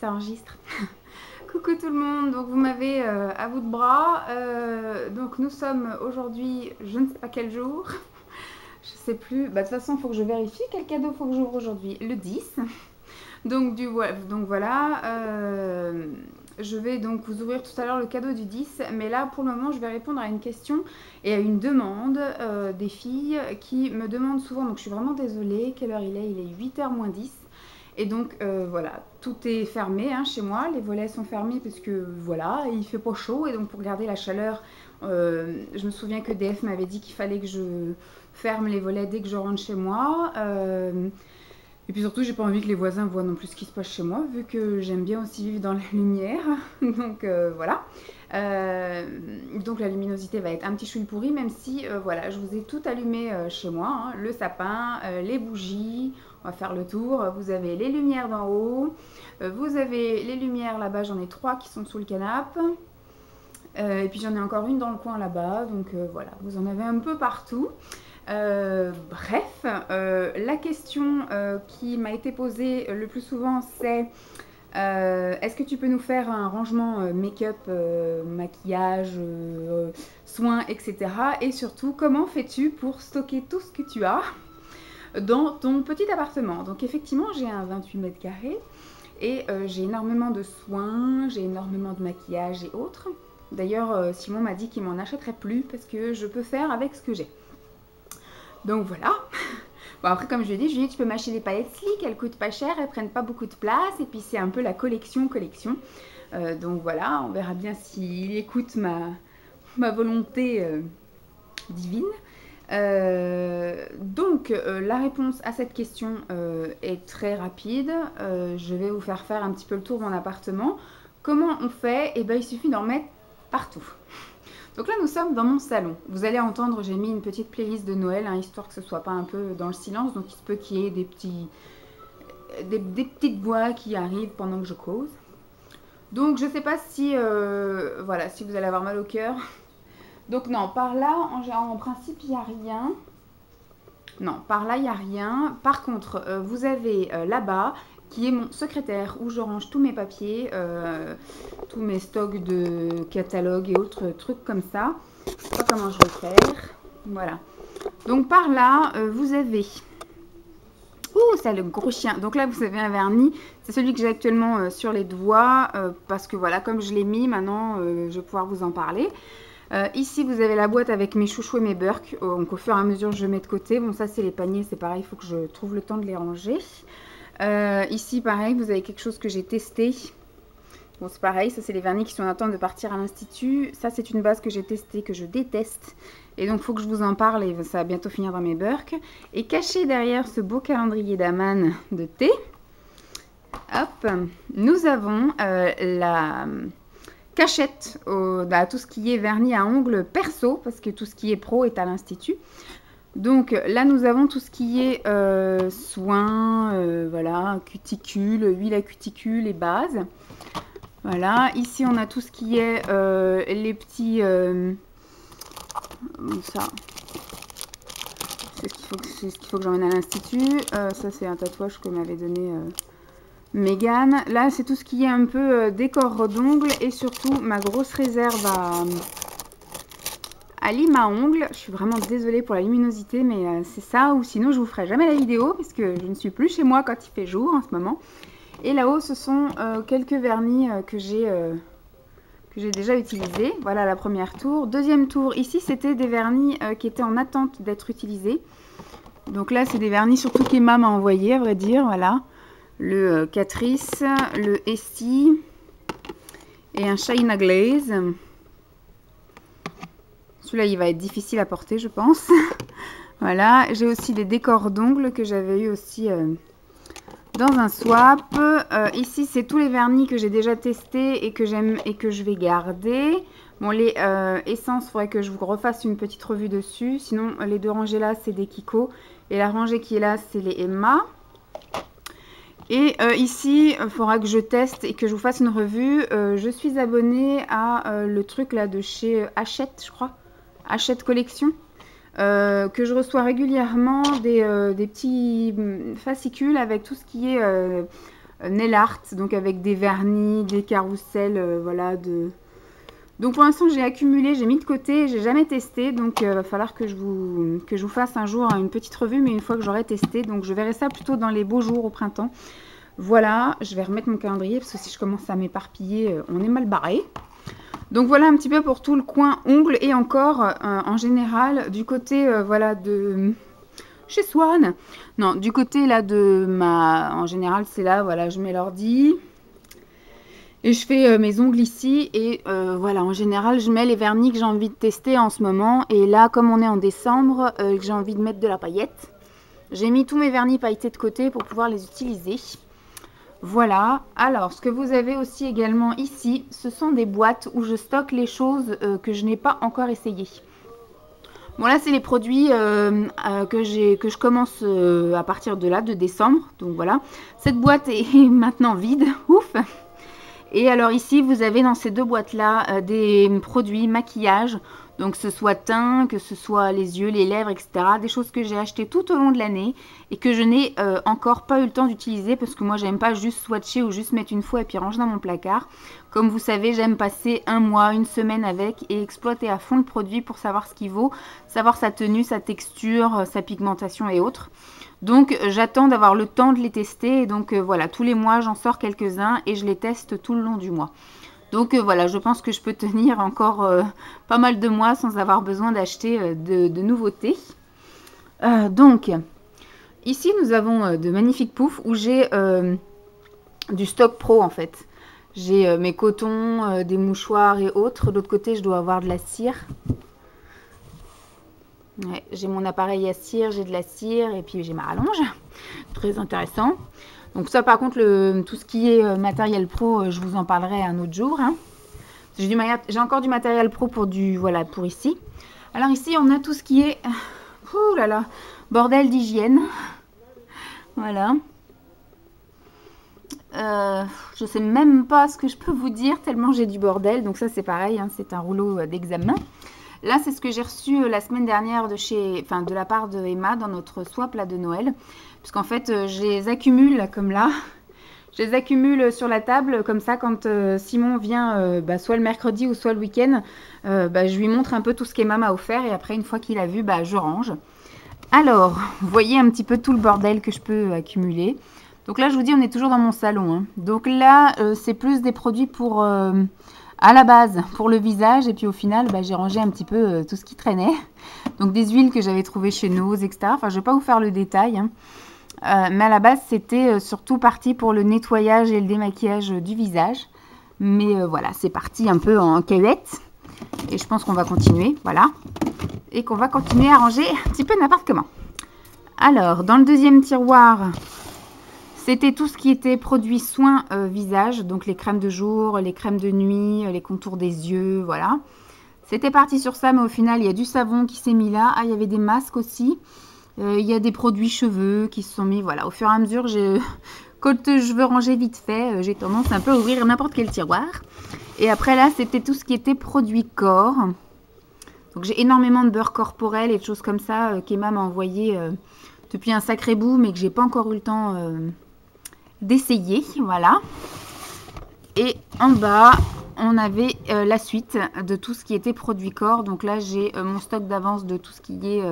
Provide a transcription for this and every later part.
ça enregistre. Coucou tout le monde, donc vous m'avez à bout de bras. Donc nous sommes aujourd'hui, je ne sais pas quel jour, je sais plus. Bah, de toute façon, il faut que je vérifie quel cadeau faut que j'ouvre aujourd'hui. Le 10. Donc voilà, je vais donc vous ouvrir tout à l'heure le cadeau du 10, mais là pour le moment je vais répondre à une question et à une demande des filles qui me demandent souvent, donc je suis vraiment désolée, quelle heure il est? Il est 8h moins 10. Et donc voilà, tout est fermé hein, chez moi, les volets sont fermés parce que voilà, il fait pas chaud et donc pour garder la chaleur, je me souviens que DF m'avait dit qu'il fallait que je ferme les volets dès que je rentre chez moi. Et puis surtout, j'ai pas envie que les voisins voient non plus ce qui se passe chez moi, vu que j'aime bien aussi vivre dans la lumière. Donc voilà. Donc la luminosité va être un petit chouille pourri, même si voilà, je vous ai tout allumé chez moi. Hein, le sapin, les bougies, on va faire le tour. Vous avez les lumières d'en haut. Vous avez les lumières là-bas, j'en ai 3 qui sont sous le canapé. Et puis j'en ai encore une dans le coin là-bas. Donc voilà, vous en avez un peu partout. Bref, la question qui m'a été posée le plus souvent c'est est-ce que tu peux nous faire un rangement make-up, maquillage, soins, etc. Et surtout, comment fais-tu pour stocker tout ce que tu as dans ton petit appartement? Donc effectivement, j'ai un 28 mètres carrés et j'ai énormément de soins, j'ai énormément de maquillage et autres. D'ailleurs, Simon m'a dit qu'il m'en achèterait plus parce que je peux faire avec ce que j'ai. Donc voilà. Bon après comme je lui ai dit, tu peux m'acheter des palettes Sleek, elles coûtent pas cher, elles prennent pas beaucoup de place et puis c'est un peu la collection. Donc voilà, on verra bien s'il écoute ma volonté divine. Donc la réponse à cette question est très rapide. Je vais vous faire un petit peu le tour de mon appartement. Comment on fait? Eh bien il suffit d'en mettre partout. Donc là, nous sommes dans mon salon. Vous allez entendre, j'ai mis une petite playlist de Noël, hein, histoire que ce soit pas un peu dans le silence. Donc il se peut qu'il y ait des petites voix qui arrivent pendant que je cause. Donc je sais pas si, voilà, si vous allez avoir mal au cœur. Donc non, par là, en principe, il n'y a rien. Non, par là, il n'y a rien. Par contre, vous avez là-bas, qui est mon secrétaire, où je range tous mes papiers, tous mes stocks de catalogues et autres trucs comme ça. Je ne sais pas comment je vais faire. Voilà. Donc par là, vous avez... Ouh, ça le gros chien. Donc là, vous avez un vernis. C'est celui que j'ai actuellement sur les doigts. Parce que voilà, comme je l'ai mis, maintenant, je vais pouvoir vous en parler. Ici, vous avez la boîte avec mes chouchous et mes burks. Donc au fur et à mesure, je mets de côté. Bon, ça, c'est les paniers. C'est pareil, il faut que je trouve le temps de les ranger. Ici, pareil, vous avez quelque chose que j'ai testé. Bon, c'est pareil, ça c'est les vernis qui sont en attente de partir à l'institut. Ça, c'est une base que j'ai testée, que je déteste. Et donc, il faut que je vous en parle et ça va bientôt finir dans mes burks. Et caché derrière ce beau calendrier d'Aman de thé, hop, nous avons la cachette à tout ce qui est vernis à ongles perso, parce que tout ce qui est pro est à l'institut. Donc là, nous avons tout ce qui est soins, voilà, cuticule, huile à cuticule et base. Voilà, ici on a tout ce qui est les petits... ça, c'est ce qu'il faut que j'emmène à l'institut. Ça, c'est un tatouage que m'avait donné Mégane. Là, c'est tout ce qui est un peu décor d'ongles et surtout ma grosse réserve à lime à ongles. Je suis vraiment désolée pour la luminosité, mais c'est ça, ou sinon je vous ferai jamais la vidéo parce que je ne suis plus chez moi quand il fait jour en ce moment. Et là-haut, ce sont quelques vernis que j'ai déjà utilisés. Voilà la première tour. Deuxième tour, ici, c'était des vernis qui étaient en attente d'être utilisés. Donc là, c'est des vernis surtout qu'Emma m'a envoyé, à vrai dire. Voilà. Le Catrice, le Essie et un China Glaze. Celui-là, il va être difficile à porter, je pense. Voilà. J'ai aussi des décors d'ongles que j'avais eu aussi... dans un swap. Ici, c'est tous les vernis que j'ai déjà testés et que j'aime et que je vais garder. Bon, les essences, il faudrait que je vous refasse une petite revue dessus. Sinon, les deux rangées là, c'est des Kiko. Et la rangée qui est là, c'est les Emma. Et ici, il faudra que je teste et que je vous fasse une revue. Je suis abonnée à le truc là de chez Hachette, je crois. Hachette Collection. Que je reçois régulièrement des petits fascicules avec tout ce qui est nail art, donc avec des vernis, des carousels, voilà. Donc pour l'instant j'ai accumulé, j'ai mis de côté, j'ai jamais testé, donc il va falloir que je vous fasse un jour une petite revue, mais une fois que j'aurai testé, donc je verrai ça plutôt dans les beaux jours au printemps. Voilà, je vais remettre mon calendrier parce que si je commence à m'éparpiller, on est mal barré. Donc voilà un petit peu pour tout le coin ongles et encore en général du côté voilà de chez Swan. Non, du côté là de ma... En général c'est là, voilà, je mets l'ordi. Et je fais mes ongles ici et voilà, en général, je mets les vernis que j'ai envie de tester en ce moment. Et là, comme on est en décembre, que j'ai envie de mettre de la paillette, j'ai mis tous mes vernis pailletés de côté pour pouvoir les utiliser. Voilà. Alors, ce que vous avez aussi également ici, ce sont des boîtes où je stocke les choses que je n'ai pas encore essayées. Bon, là, c'est les produits que je commence à partir de là, de décembre. Donc voilà. Cette boîte est maintenant vide. Ouf! Et alors ici, vous avez dans ces deux boîtes-là des produits maquillage, donc que ce soit teint, que ce soit les yeux, les lèvres, etc. Des choses que j'ai achetées tout au long de l'année et que je n'ai encore pas eu le temps d'utiliser parce que moi, j'aime pas juste swatcher ou juste mettre une fois et puis ranger dans mon placard. Comme vous savez, j'aime passer un mois, une semaine avec et exploiter à fond le produit pour savoir ce qu'il vaut, savoir sa tenue, sa texture, sa pigmentation et autres. Donc j'attends d'avoir le temps de les tester et donc voilà, tous les mois j'en sors quelques-uns et je les teste tout le long du mois. Donc voilà, je pense que je peux tenir encore pas mal de mois sans avoir besoin d'acheter de nouveautés. Donc ici nous avons de magnifiques poufs où j'ai du stock pro en fait. J'ai mes cotons, des mouchoirs et autres. De l'autre côté je dois avoir de la cire. Ouais, j'ai mon appareil à cire, j'ai de la cire et puis j'ai ma rallonge. Très intéressant. Donc ça par contre, tout ce qui est matériel pro, je vous en parlerai un autre jour. Hein. J'ai encore du matériel pro pour voilà, pour ici. Alors ici, on a tout ce qui est... Ouh là là, bordel d'hygiène. Voilà. Je sais même pas ce que je peux vous dire tellement j'ai du bordel. Donc ça c'est pareil, hein, c'est un rouleau d'examen. Là, c'est ce que j'ai reçu la semaine dernière de la part de Emma dans notre swap là, de Noël. Puisqu'en fait, je les accumule comme là. Je les accumule sur la table comme ça quand Simon vient soit le mercredi ou soit le week-end. Je lui montre un peu tout ce qu'Emma m'a offert et après, une fois qu'il a vu, je range. Alors, vous voyez un petit peu tout le bordel que je peux accumuler. Donc là, je vous dis, on est toujours dans mon salon. Hein. Donc là, c'est plus des produits pour... à la base pour le visage et puis au final j'ai rangé un petit peu tout ce qui traînait, donc des huiles que j'avais trouvées chez Nose, etc. Enfin je vais pas vous faire le détail hein. Mais à la base c'était surtout parti pour le nettoyage et le démaquillage du visage, mais voilà, c'est parti un peu en cahuète et je pense qu'on va continuer, voilà, et qu'on va continuer à ranger un petit peu n'importe comment. Alors dans le deuxième tiroir, c'était tout ce qui était produits soins visage, donc les crèmes de jour, les crèmes de nuit, les contours des yeux, voilà. C'était parti sur ça, mais au final, il y a du savon qui s'est mis là. Ah, il y avait des masques aussi. Il y a des produits cheveux qui se sont mis, voilà. Au fur et à mesure, quand je veux ranger vite fait, j'ai tendance un peu à ouvrir n'importe quel tiroir. Et après là, c'était tout ce qui était produits corps. Donc j'ai énormément de beurre corporel et de choses comme ça qu'Emma m'a envoyé depuis un sacré bout, mais que j'ai pas encore eu le temps... d'essayer, voilà. Et en bas on avait la suite de tout ce qui était produit corps. Donc là j'ai mon stock d'avance de tout ce qui est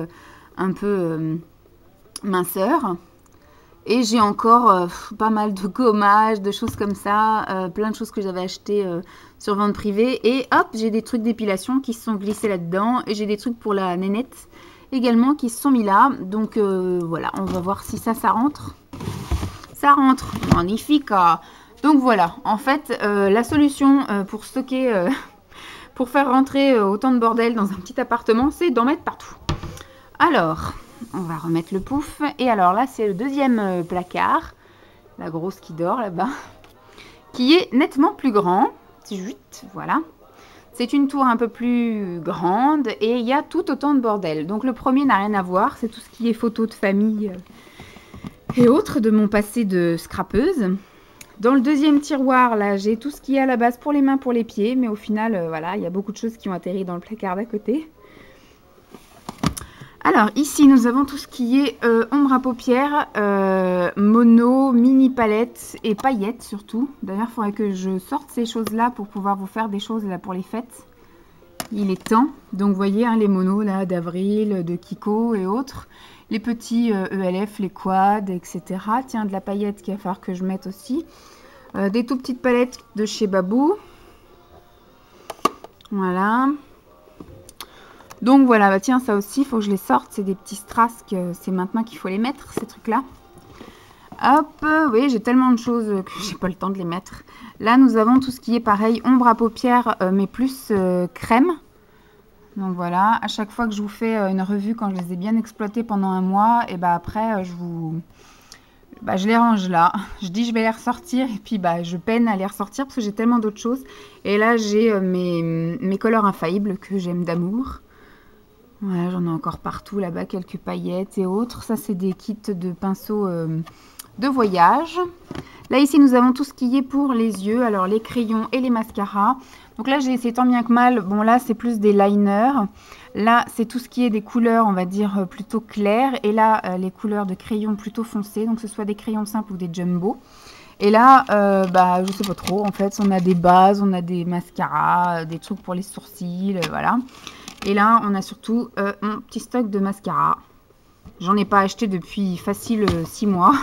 un peu minceur et j'ai encore pas mal de gommage, de choses comme ça, plein de choses que j'avais achetées sur vente privée. Et hop, j'ai des trucs d'épilation qui se sont glissés là dedans et j'ai des trucs pour la nénette également qui se sont mis là. Donc voilà, on va voir si ça rentre. Ça rentre, magnifique. Donc voilà, en fait, la solution pour stocker, pour faire rentrer autant de bordel dans un petit appartement, c'est d'en mettre partout. Alors, on va remettre le pouf. Et alors là, c'est le deuxième placard, la grosse qui dort là-bas, qui est nettement plus grand. Zut, voilà. C'est une tour un peu plus grande et il y a tout autant de bordel. Donc le premier n'a rien à voir, c'est tout ce qui est photos de famille et autres de mon passé de scrapeuse. Dans le deuxième tiroir, là, j'ai tout ce qui est à la base pour les mains, pour les pieds. Mais au final, voilà, il y a beaucoup de choses qui ont atterri dans le placard d'à côté. Alors ici nous avons tout ce qui est ombre à paupières, mono, mini palette et paillettes surtout. D'ailleurs il faudrait que je sorte ces choses là pour pouvoir vous faire des choses là pour les fêtes. Il est temps. Donc vous voyez hein, les monos là d'Avril, de Kiko et autres. Les petits ELF, les quads, etc. Tiens, de la paillette qu'il va falloir que je mette aussi. Des tout petites palettes de chez Babou. Voilà. Donc voilà, bah tiens, ça aussi, il faut que je les sorte. C'est des petits strass que c'est maintenant qu'il faut les mettre, ces trucs-là. Hop, oui, j'ai tellement de choses que j'ai pas le temps de les mettre. Là, nous avons tout ce qui est pareil, ombre à paupières, mais plus crème. Donc voilà, à chaque fois que je vous fais une revue, quand je les ai bien exploitées pendant un mois, et bah après, je les range là. Je dis je vais les ressortir et puis bah je peine à les ressortir parce que j'ai tellement d'autres choses. Et là, j'ai mes couleurs infaillibles que j'aime d'amour. Voilà, j'en ai encore partout là-bas, quelques paillettes et autres. Ça, c'est des kits de pinceaux de voyage. Là, ici, nous avons tout ce qui est pour les yeux. Alors, les crayons et les mascaras. Donc là, j'ai essayé tant bien que mal. Bon, là, c'est plus des liners. Là, c'est tout ce qui est des couleurs, on va dire, plutôt claires. Et là, les couleurs de crayons plutôt foncées. Donc, que ce soit des crayons simples ou des jumbo. Et là, bah, je sais pas trop. En fait, on a des bases, on a des mascaras, des trucs pour les sourcils, voilà. Et là, on a surtout mon petit stock de mascara. J'en ai pas acheté depuis facile 6 mois.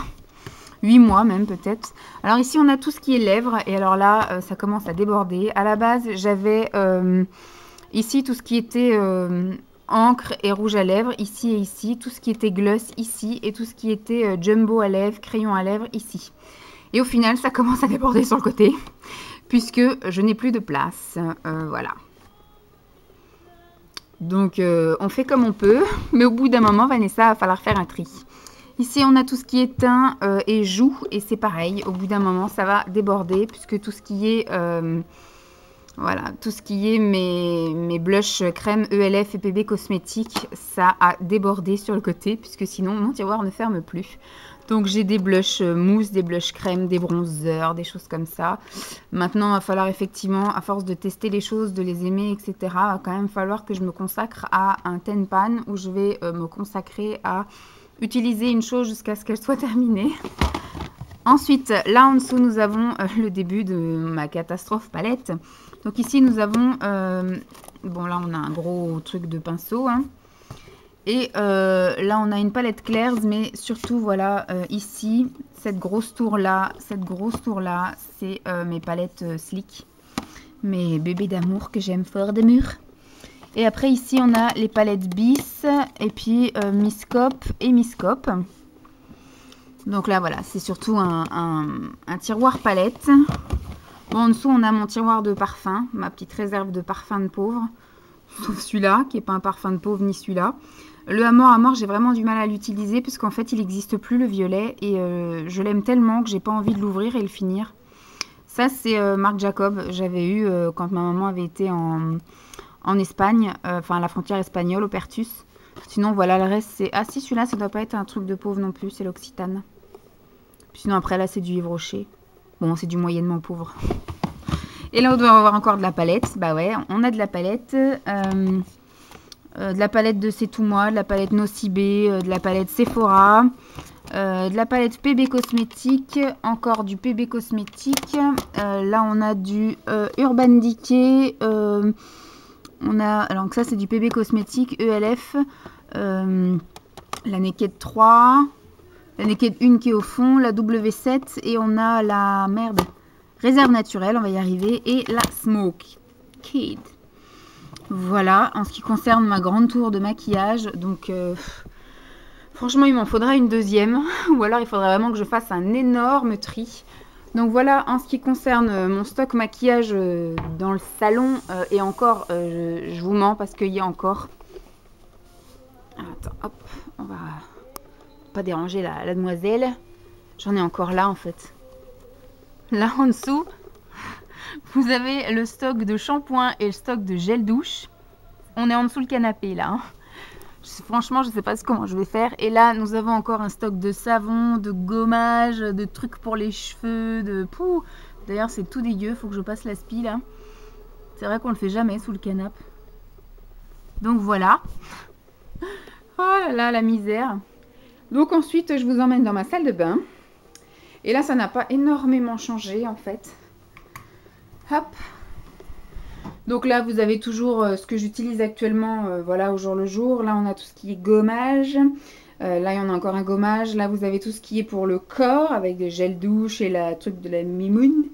8 mois même peut-être. Alors ici, on a tout ce qui est lèvres. Et alors là, ça commence à déborder. À la base, j'avais ici tout ce qui était encre et rouge à lèvres. Ici et ici. Tout ce qui était gloss ici. Et tout ce qui était jumbo à lèvres, crayon à lèvres ici. Et au final, ça commence à déborder sur le côté. Puisque je n'ai plus de place. Voilà. Donc, on fait comme on peut. Mais au bout d'un moment, Vanessa, va falloir faire un tri. Ici, on a tout ce qui est teint et joues. Et c'est pareil. Au bout d'un moment, ça va déborder. Puisque tout ce qui est... voilà, tout ce qui est mes blushs crème ELF et PB cosmétiques, ça a débordé sur le côté. Puisque sinon, mon tiroir ne ferme plus. Donc, j'ai des blushs mousse, des blushs crème, des bronzers, des choses comme ça. Maintenant, il va falloir effectivement, à force de tester les choses, de les aimer, etc., il va quand même falloir que je me consacre à un ten pan où je vais me consacrer à utiliser une chose jusqu'à ce qu'elle soit terminée. Ensuite, là en dessous, nous avons le début de ma catastrophe palette. Donc ici, nous avons... bon, là, on a un gros truc de pinceau, hein. Et là, on a une palette claire, mais surtout, voilà, ici, cette grosse tour-là, c'est mes palettes Slick. Mes bébés d'amour que j'aime fort d'amour. Et après, ici, on a les palettes Bis, et puis Miss Cop et Miss Cop. Donc là, voilà, c'est surtout un tiroir palette. Bon, en dessous, on a mon tiroir de parfum, ma petite réserve de parfum de pauvre. Sauf celui-là, qui n'est pas un parfum de pauvre, ni celui-là. Le Amor à mort, j'ai vraiment du mal à l'utiliser puisqu'en fait, il n'existe plus le violet. Et je l'aime tellement que j'ai pas envie de l'ouvrir et le finir. Ça, c'est Marc Jacob. J'avais eu quand ma maman avait été en Espagne, enfin à la frontière espagnole, au Pertus. Sinon, voilà, le reste, c'est... Ah si, celui-là, ça doit pas être un truc de pauvre non plus, c'est l'Occitane. Sinon, après, là, c'est du Yves Rocher. Bon, c'est du moyennement pauvre. Et là, on doit avoir encore de la palette. Bah ouais, on a de la palette. De la palette de C'est tout moi, de la palette Nocibé, de la palette Sephora, de la palette PB Cosmétique, encore du PB Cosmétique. Là, on a du Urban Decay. On a, alors ça, c'est du PB Cosmétique, ELF. La Naked 3. La Naked 1 qui est au fond, la W7. Et on a la merde. Réserve naturelle, on va y arriver. Et la Smoke Kid. Voilà, en ce qui concerne ma grande tour de maquillage. Donc, franchement, il m'en faudra une deuxième. Ou alors, il faudrait vraiment que je fasse un énorme tri. Donc voilà, en ce qui concerne mon stock maquillage dans le salon. Et encore, je vous mens parce qu'il y a encore... Attends, hop, on va pas déranger la demoiselle. J'en ai encore là, en fait. Là, en dessous... Vous avez le stock de shampoing et le stock de gel douche. On est en dessous le canapé là. Hein. Franchement, je ne sais pas comment je vais faire. Et là, nous avons encore un stock de savon, de gommage, de trucs pour les cheveux, de pouh. D'ailleurs, c'est tout dégueu. Faut que je passe l'aspi là. C'est vrai qu'on le fait jamais sous le canapé. Donc voilà. Oh là là, la misère. Donc ensuite, je vous emmène dans ma salle de bain. Et là, ça n'a pas énormément changé en fait. Hop. Donc là, vous avez toujours ce que j'utilise actuellement, voilà, au jour le jour. Là, on a tout ce qui est gommage. Là, il y en a encore un gommage. Là, vous avez tout ce qui est pour le corps, avec des gels douche et la truc de la Mimoun.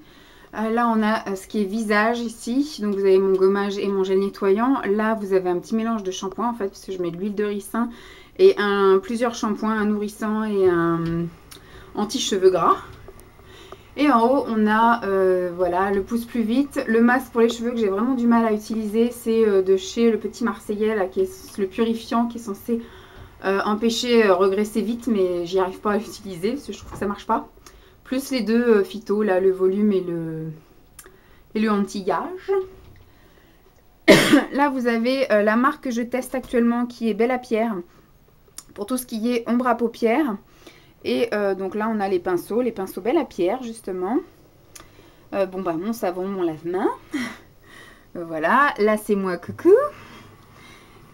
Là, on a ce qui est visage ici. Donc, vous avez mon gommage et mon gel nettoyant. Là, vous avez un petit mélange de shampoing, en fait, parce que je mets de l'huile de ricin et plusieurs shampoings, un nourrissant et un anti-cheveux gras. Et en haut, on a voilà, le pousse plus vite. Le masque pour les cheveux que j'ai vraiment du mal à utiliser, c'est de chez le Petit Marseillais, là, qui est le purifiant, qui est censé empêcher regresser vite, mais j'y arrive pas à l'utiliser, parce que je trouve que ça marche pas. Plus les deux phyto, là, le volume et le anti-âge. Là, vous avez la marque que je teste actuellement, qui est Belle à Pierre, pour tout ce qui est ombre à paupières. Et donc là, on a les pinceaux Belle à Pierre, justement. Bon, bah, mon savon, mon lave-main. Voilà, là, c'est moi, coucou.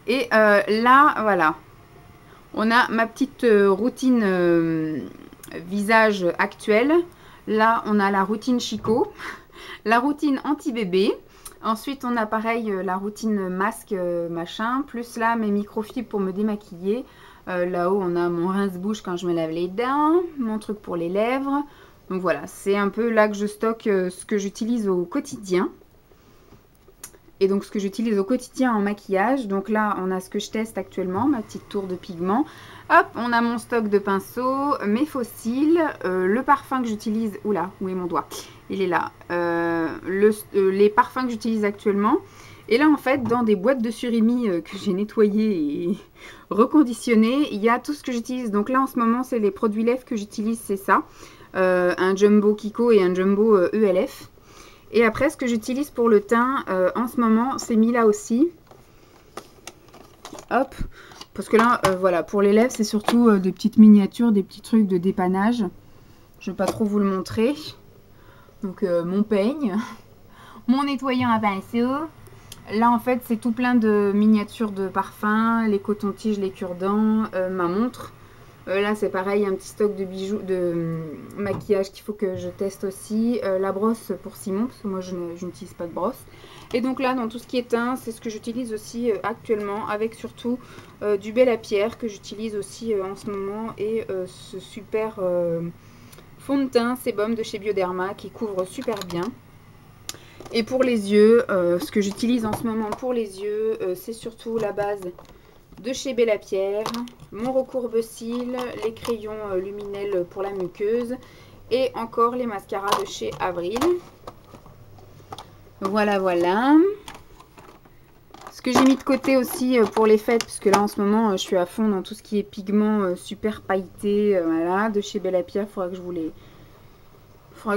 Et là, voilà. On a ma petite routine visage actuelle. Là, on a la routine Chico. La routine anti-bébé. Ensuite, on a pareil la routine masque, machin. Plus là, mes microfibres pour me démaquiller. Là-haut, on a mon rince-bouche quand je me lave les dents, mon truc pour les lèvres. Donc voilà, c'est un peu là que je stocke ce que j'utilise au quotidien. Et donc ce que j'utilise au quotidien en maquillage. Donc là, on a ce que je teste actuellement, ma petite tour de pigment. Hop, on a mon stock de pinceaux, mes fossiles, le parfum que j'utilise. Oula, où est mon doigt? Il est là. Les parfums que j'utilise actuellement. Et là, en fait, dans des boîtes de surimi que j'ai nettoyées et reconditionnées, il y a tout ce que j'utilise. Donc là, en ce moment, c'est les produits lèvres que j'utilise, c'est ça. Un Jumbo Kiko et un Jumbo ELF. Et après, ce que j'utilise pour le teint, en ce moment, c'est mis là aussi. Hop. Parce que là, voilà, pour les lèvres, c'est surtout des petites miniatures, des petits trucs de dépannage. Je ne vais pas trop vous le montrer. Donc, mon peigne, mon nettoyant à pinceau. Là, en fait, c'est tout plein de miniatures de parfums, les cotons-tiges, les cure-dents, ma montre. Là, c'est pareil, un petit stock de bijoux, de maquillage qu'il faut que je teste aussi. La brosse pour Simon, parce que moi, je n'utilise pas de brosse. Et donc là, dans tout ce qui est teint, c'est ce que j'utilise aussi actuellement, avec surtout du Belle à Pierre, que j'utilise aussi en ce moment. Et ce super fond de teint sébum de chez Bioderma, qui couvre super bien. Et pour les yeux, ce que j'utilise en ce moment pour les yeux, c'est surtout la base de chez Belle à Pierre, mon recourbe-cils, les crayons Luminel pour la muqueuse et encore les mascaras de chez Avril. Voilà, voilà. Ce que j'ai mis de côté aussi pour les fêtes, parce que là en ce moment je suis à fond dans tout ce qui est pigments super pailletés, voilà, de chez Belle à Pierre. Faudra que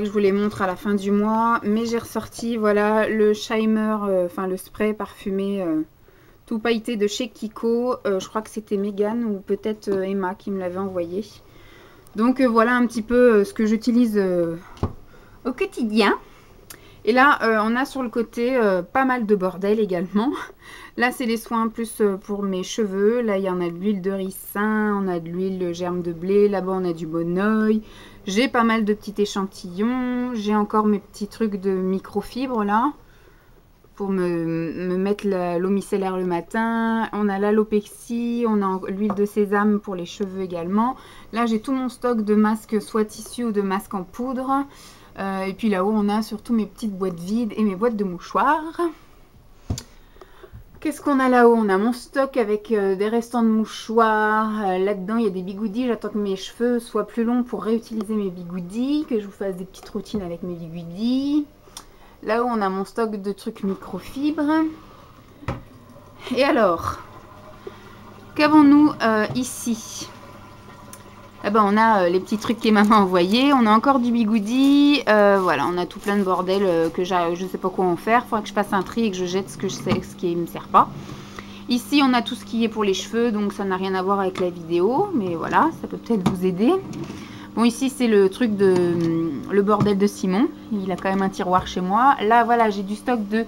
je vous les montre à la fin du mois. Mais j'ai ressorti, voilà, le Shimer, enfin le spray parfumé tout pailleté de chez Kiko. Je crois que c'était Megan ou peut-être Emma qui me l'avait envoyé. Donc voilà un petit peu ce que j'utilise au quotidien. Et là, on a sur le côté pas mal de bordel également. Là, c'est les soins plus pour mes cheveux. Là, il y en a de l'huile de ricin, on a de l'huile germe de blé. Là-bas, on a du Bonoï. J'ai pas mal de petits échantillons. J'ai encore mes petits trucs de microfibres là. Pour me mettre l'eau micellaire le matin. On a l'alopexie, on a l'huile de sésame pour les cheveux également. Là, j'ai tout mon stock de masques soit tissu ou de masques en poudre. Et puis là-haut, on a surtout mes petites boîtes vides et mes boîtes de mouchoirs. Qu'est-ce qu'on a là-haut? On a mon stock avec des restants de mouchoirs. Là-dedans, il y a des bigoudis. J'attends que mes cheveux soient plus longs pour réutiliser mes bigoudis. Que je vous fasse des petites routines avec mes bigoudis. Là-haut, on a mon stock de trucs microfibres. Et alors, qu'avons-nous ici? Eh ben, on a les petits trucs qu'Emma m'a envoyés. On a encore du bigoudi. Voilà, on a tout plein de bordel que je ne sais pas quoi en faire. Il faudra que je fasse un tri et que je jette ce qui ne me sert pas. Ici, on a tout ce qui est pour les cheveux. Donc, ça n'a rien à voir avec la vidéo. Mais voilà, ça peut peut-être vous aider. Bon, ici, c'est le truc le bordel de Simon. Il a quand même un tiroir chez moi. Là, voilà, j'ai du stock de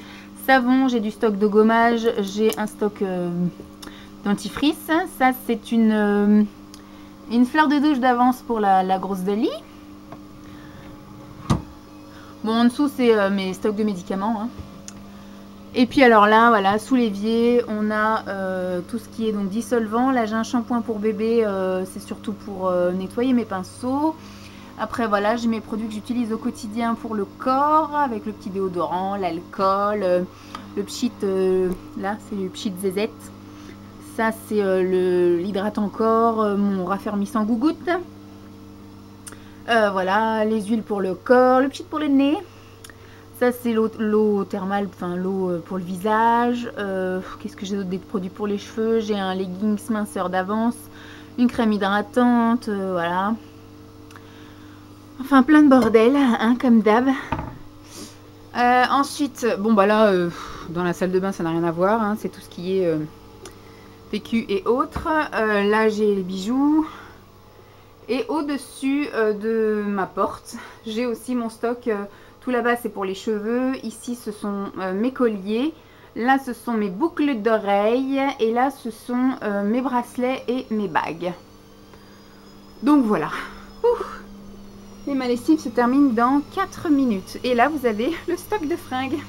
savon, j'ai du stock de gommage, j'ai un stock dentifrice. Ça, c'est une fleur de douche d'avance pour la grosse Dolly. Bon, en dessous, c'est mes stocks de médicaments. Hein. Et puis alors là, voilà, sous l'évier, on a tout ce qui est donc dissolvant. Là, j'ai un shampoing pour bébé, c'est surtout pour nettoyer mes pinceaux. Après, voilà, j'ai mes produits que j'utilise au quotidien pour le corps, avec le petit déodorant, l'alcool, le pchit, là, c'est le pchit zézette. Ça, c'est l'hydratant corps, mon raffermissant gougoute. Voilà, les huiles pour le corps, le pchit pour le nez. Ça, c'est l'eau thermale, enfin l'eau pour le visage. Qu'est-ce que j'ai d'autre? Des produits pour les cheveux. J'ai un leggings minceur d'avance, une crème hydratante, voilà. Enfin, plein de bordel, hein, comme d'hab. Ensuite, bon, bah là, dans la salle de bain, ça n'a rien à voir. Hein, c'est tout ce qui est PQ et autres. Là, j'ai les bijoux. Et au-dessus de ma porte, j'ai aussi mon stock. Tout là-bas, c'est pour les cheveux. Ici, ce sont mes colliers. Là, ce sont mes boucles d'oreilles. Et là, ce sont mes bracelets et mes bagues. Donc, voilà. Ouh. Et ma lessive se termine dans 4 minutes. Et là, vous avez le stock de fringues.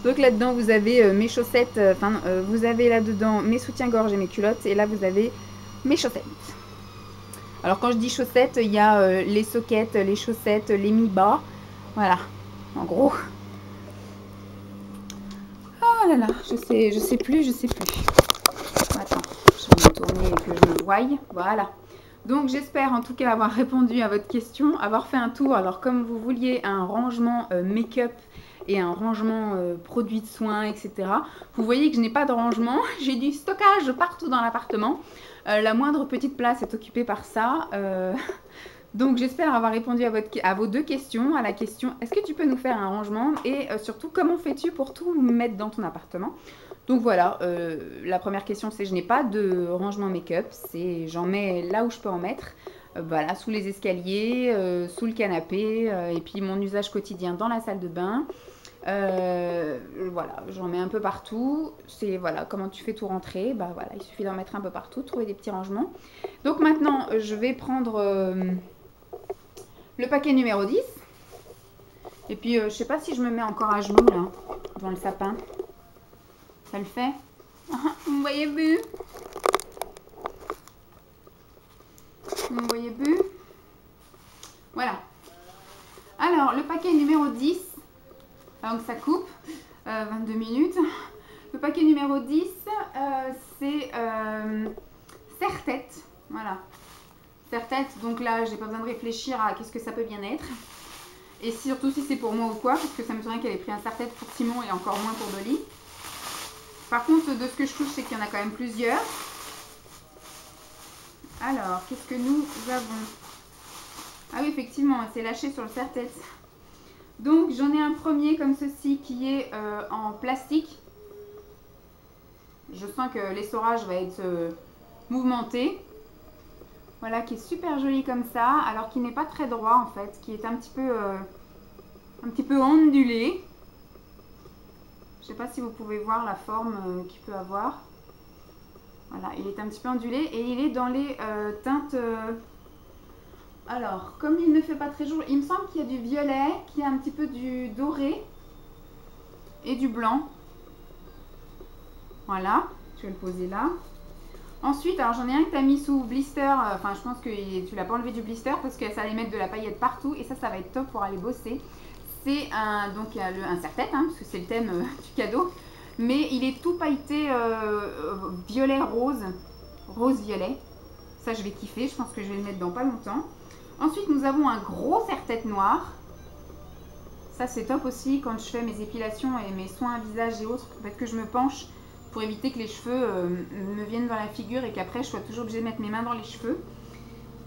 Donc, là-dedans, vous avez mes chaussettes. Vous avez là-dedans mes soutiens-gorge et mes culottes. Et là, vous avez mes chaussettes. Alors, quand je dis chaussettes, il y a les soquettes, les chaussettes, les mi-bas. Voilà. En gros. Oh là là, je sais plus. Attends, je vais me tourner et que je me voie. Voilà. Donc j'espère en tout cas avoir répondu à votre question, avoir fait un tour. Alors comme vous vouliez un rangement make-up et un rangement produits de soins, etc. Vous voyez que je n'ai pas de rangement. J'ai du stockage partout dans l'appartement. La moindre petite place est occupée par ça. Donc j'espère avoir répondu à vos deux questions. À la question, est-ce que tu peux nous faire un rangement? Et surtout, comment fais-tu pour tout mettre dans ton appartement? Donc voilà, la première question c'est je n'ai pas de rangement make-up. J'en mets là où je peux en mettre. Voilà, sous les escaliers, sous le canapé. Et puis mon usage quotidien dans la salle de bain. Voilà, j'en mets un peu partout. C'est voilà, comment tu fais tout rentrer? Bah voilà, il suffit d'en mettre un peu partout, trouver des petits rangements. Donc maintenant, je vais prendre... le paquet numéro 10. Et puis, je sais pas si je me mets encore à genoux, là, devant le sapin. Ça le fait? Vous me voyez bu? Vous me voyez bu? Voilà. Alors, le paquet numéro 10. Donc, ça coupe. 22 minutes. Le paquet numéro 10, c'est serre-tête. Voilà. Serre-tête, donc là, j'ai pas besoin de réfléchir à qu'est-ce que ça peut bien être. Et surtout si c'est pour moi ou quoi, parce que ça me semblait qu'elle ait pris un serre-tête pour Simon et encore moins pour Dolly. Par contre, de ce que je touche, c'est qu'il y en a quand même plusieurs. Alors, qu'est-ce que nous avons? Ah oui, effectivement, c'est lâché sur le serre-tête. Donc, j'en ai un premier comme ceci qui est en plastique. Je sens que l'essorage va être mouvementé. Voilà, qui est super joli comme ça, alors qu'il n'est pas très droit en fait, qui est un petit peu ondulé. Je ne sais pas si vous pouvez voir la forme qu'il peut avoir. Voilà, il est un petit peu ondulé et il est dans les teintes... Alors, comme il ne fait pas très jour, il me semble qu'il y a du violet, qu'il y a un petit peu du doré et du blanc. Voilà, je vais le poser là. Ensuite, alors j'en ai un que tu as mis sous blister, enfin je pense que tu l'as pas enlevé du blister parce que ça allait mettre de la paillette partout et ça va être top pour aller bosser. C'est un serre-tête, hein, parce que c'est le thème du cadeau, mais il est tout pailleté violet rose, rose-violet. Ça je vais kiffer, je pense que je vais le mettre dans pas longtemps. Ensuite nous avons un gros serre-tête noir. Ça c'est top aussi quand je fais mes épilations et mes soins visage et autres, peut-être que je me penche pour éviter que les cheveux me viennent dans la figure et qu'après je sois toujours obligée de mettre mes mains dans les cheveux.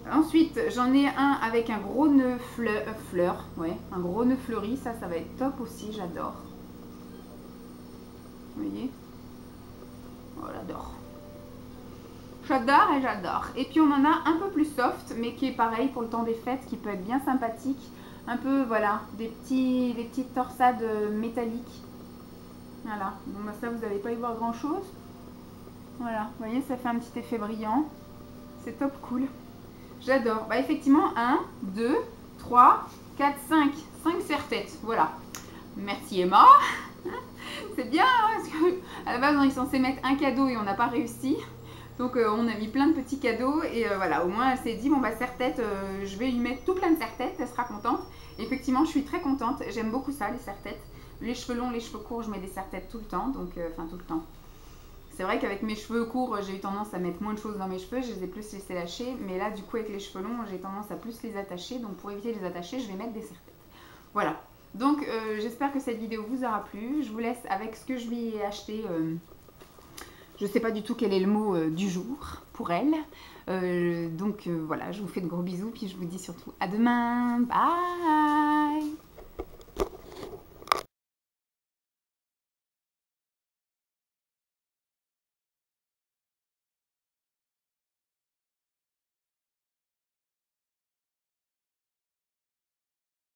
Ensuite, j'en ai un avec un gros nœud fleur, ouais, un gros nœud fleuri, ça va être top aussi, j'adore. Vous voyez? Oh, j'adore. J'adore et j'adore. Et puis on en a un peu plus soft, mais qui est pareil pour le temps des fêtes, qui peut être bien sympathique. Un peu, voilà, des petites torsades métalliques. Voilà, bon bah ça vous n'allez pas y voir grand chose. Voilà, vous voyez, ça fait un petit effet brillant. C'est top cool. J'adore. Bah effectivement, 1, 2, 3, 4, 5. 5 serre-têtes. Voilà. Merci Emma. C'est bien, hein, parce qu'à la base, on est censé mettre un cadeau et on n'a pas réussi. Donc on a mis plein de petits cadeaux et voilà, au moins elle s'est dit, bon bah serre-tête, je vais lui mettre tout plein de serre-têtes, elle sera contente. Et effectivement, je suis très contente, j'aime beaucoup ça, les serre-têtes. Les cheveux longs, les cheveux courts, je mets des serre-têtes tout le temps, donc enfin tout le temps. C'est vrai qu'avec mes cheveux courts, j'ai eu tendance à mettre moins de choses dans mes cheveux, je les ai plus laissés lâcher. Mais là, du coup, avec les cheveux longs, j'ai tendance à plus les attacher. Donc pour éviter de les attacher, je vais mettre des serre-têtes. Voilà. Donc j'espère que cette vidéo vous aura plu. Je vous laisse avec ce que je lui ai acheté. Je ne sais pas du tout quel est le mot du jour pour elle. Donc voilà, je vous fais de gros bisous. Puis je vous dis surtout à demain. Bye!